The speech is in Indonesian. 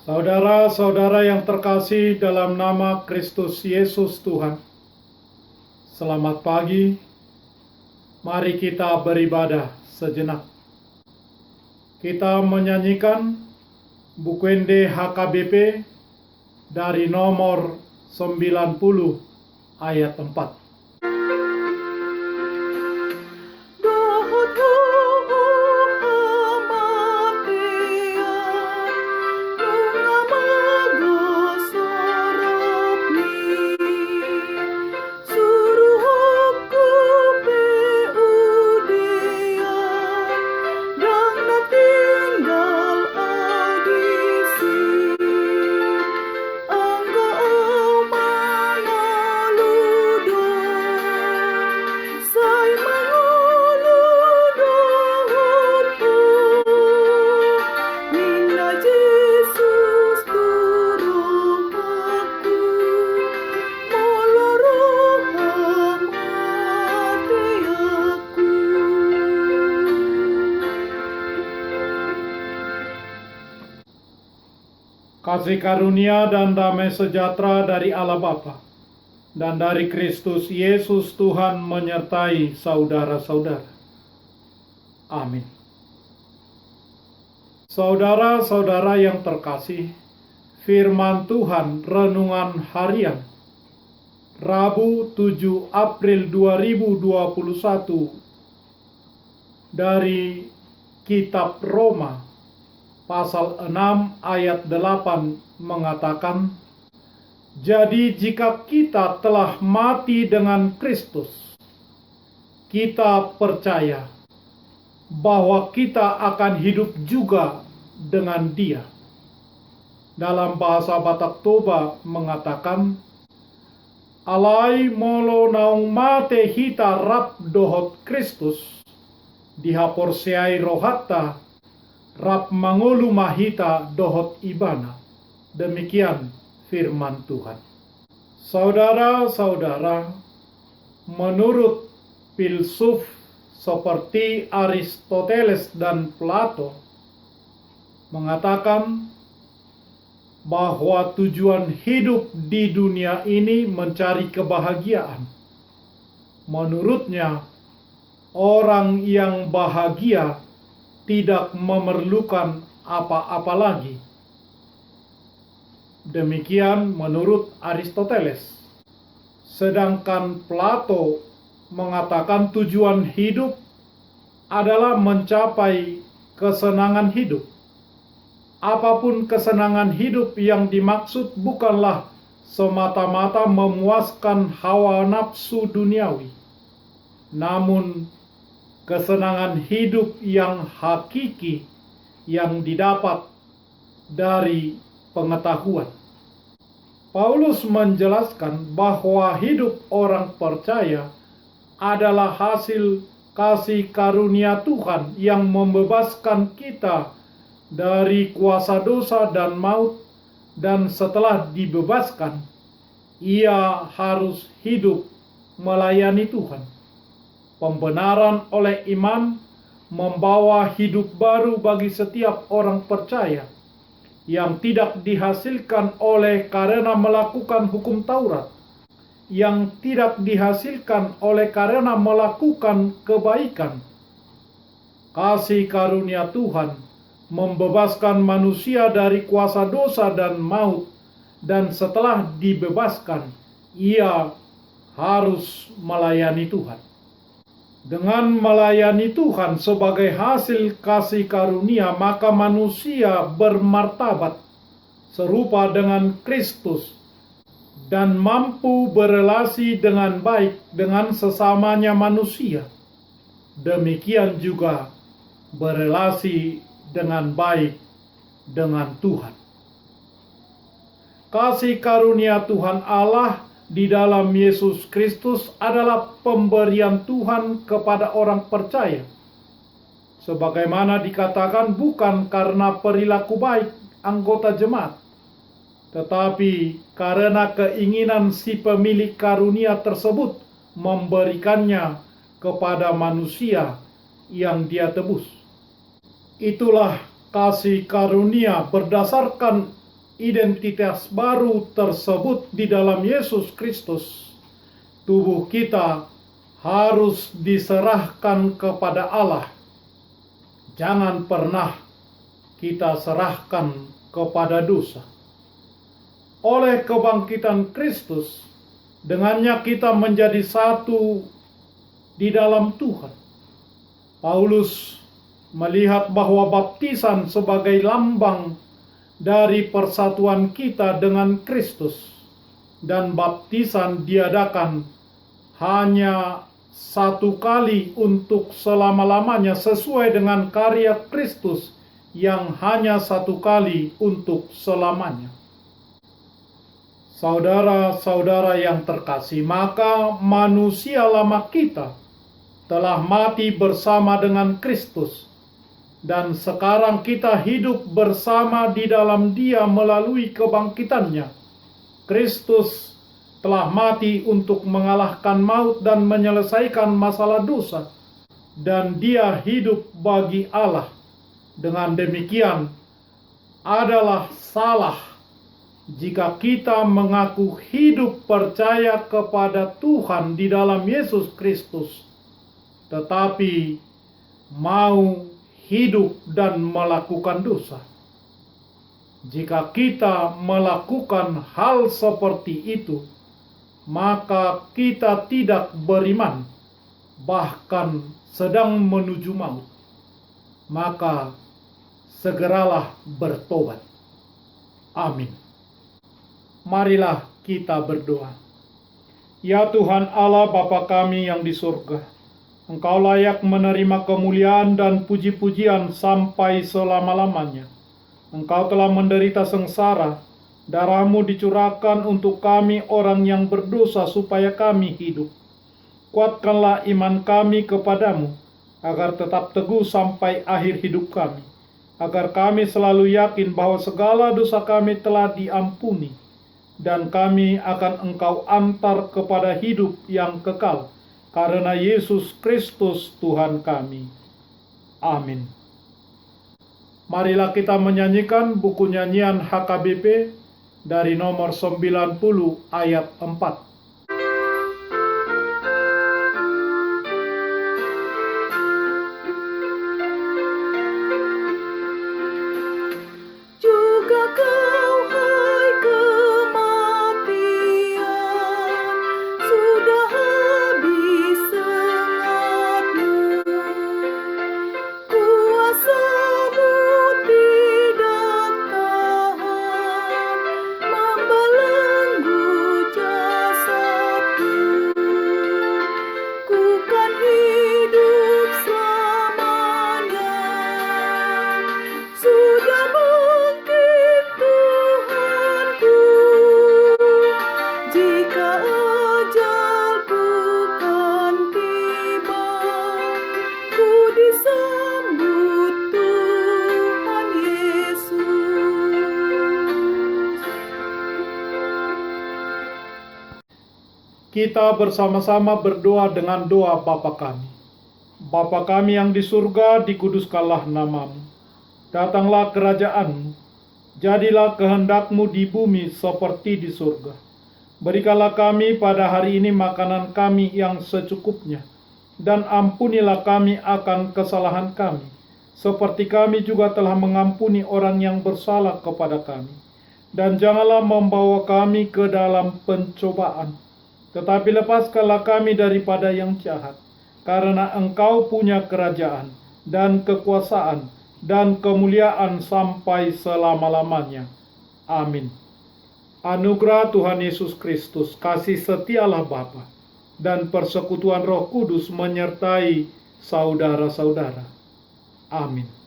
Saudara-saudara yang terkasih dalam nama Kristus Yesus Tuhan, selamat pagi. Mari kita beribadah sejenak. Kita menyanyikan Bukwende HKBP dari nomor 90 ayat 4. Kasih karunia dan damai sejahtera dari Allah Bapa dan dari Kristus Yesus Tuhan menyertai saudara-saudara. Amin. Saudara-saudara yang terkasih, firman Tuhan renungan harian Rabu 7 April 2021 dari kitab Roma pasal 6 ayat 8 mengatakan, "Jadi jika kita telah mati dengan Kristus, kita percaya bahwa kita akan hidup juga dengan Dia." Dalam bahasa Batak Toba mengatakan, "Alai molo naung mate hita rap dohot Kristus, dihaporseai rohatta rap mangolu mahita dohot ibana." Demikian firman Tuhan. Saudara-saudara, menurut filsuf seperti Aristoteles dan Plato mengatakan bahwa tujuan hidup di dunia ini mencari kebahagiaan. Menurutnya, orang yang bahagia tidak memerlukan apa-apa lagi. Demikian menurut Aristoteles. Sedangkan Plato mengatakan tujuan hidup adalah mencapai kesenangan hidup. Apapun kesenangan hidup yang dimaksud bukanlah semata-mata memuaskan hawa nafsu duniawi, namun kesenangan hidup yang hakiki yang didapat dari pengetahuan. Paulus menjelaskan bahwa hidup orang percaya adalah hasil kasih karunia Tuhan yang membebaskan kita dari kuasa dosa dan maut, dan setelah dibebaskan, ia harus hidup melayani Tuhan. Pembenaran oleh iman membawa hidup baru bagi setiap orang percaya yang tidak dihasilkan oleh karena melakukan hukum Taurat, yang tidak dihasilkan oleh karena melakukan kebaikan. Kasih karunia Tuhan membebaskan manusia dari kuasa dosa dan maut, dan setelah dibebaskan, ia harus melayani Tuhan. Dengan melayani Tuhan sebagai hasil kasih karunia, maka manusia bermartabat serupa dengan Kristus dan mampu berelasi dengan baik dengan sesamanya manusia. Demikian juga berelasi dengan baik dengan Tuhan. Kasih karunia Tuhan Allah di dalam Yesus Kristus adalah pemberian Tuhan kepada orang percaya. Sebagaimana dikatakan, bukan karena perilaku baik anggota jemaat, tetapi karena keinginan si pemilik karunia tersebut memberikannya kepada manusia yang Dia tebus. Itulah kasih karunia berdasarkan identitas baru tersebut di dalam Yesus Kristus, tubuh kita harus diserahkan kepada Allah. Jangan pernah kita serahkan kepada dosa. Oleh kebangkitan Kristus, dengannya kita menjadi satu di dalam Tuhan. Paulus melihat bahwa baptisan sebagai lambang dari persatuan kita dengan Kristus, dan baptisan diadakan hanya satu kali untuk selama-lamanya sesuai dengan karya Kristus yang hanya satu kali untuk selamanya. Saudara-saudara yang terkasih, maka manusia lama kita telah mati bersama dengan Kristus, dan sekarang kita hidup bersama di dalam Dia melalui kebangkitannya. Kristus telah mati untuk mengalahkan maut dan menyelesaikan masalah dosa, dan Dia hidup bagi Allah. Dengan demikian, adalah salah jika kita mengaku hidup percaya kepada Tuhan di dalam Yesus Kristus, tetapi mau hidup dan melakukan dosa. Jika kita melakukan hal seperti itu, maka kita tidak beriman, bahkan sedang menuju maut. Maka segeralah bertobat. Amin. Marilah kita berdoa. Ya Tuhan Allah Bapa kami yang di surga, Engkau layak menerima kemuliaan dan puji-pujian sampai selama-lamanya. Engkau telah menderita sengsara, darah-Mu dicurahkan untuk kami orang yang berdosa supaya kami hidup. Kuatkanlah iman kami kepadamu, agar tetap teguh sampai akhir hidup kami, agar kami selalu yakin bahwa segala dosa kami telah diampuni, dan kami akan Engkau antar kepada hidup yang kekal, karena Yesus Kristus Tuhan kami. Amin. Marilah kita menyanyikan buku nyanyian HKBP dari nomor 90 ayat 4. Kita bersama-sama berdoa dengan doa Bapa kami. Bapa kami yang di surga, dikuduskanlah nama-Mu. Datanglah kerajaan-Mu. Jadilah kehendak-Mu di bumi seperti di surga. Berikanlah kami pada hari ini makanan kami yang secukupnya, dan ampunilah kami akan kesalahan kami, seperti kami juga telah mengampuni orang yang bersalah kepada kami. Dan janganlah membawa kami ke dalam pencobaan, tetapi lepaskanlah kami daripada yang jahat, karena Engkau punya kerajaan, dan kekuasaan, dan kemuliaan sampai selama-lamanya. Amin. Anugerah Tuhan Yesus Kristus, kasih setia Allah Bapa, dan persekutuan Roh Kudus menyertai saudara-saudara. Amin.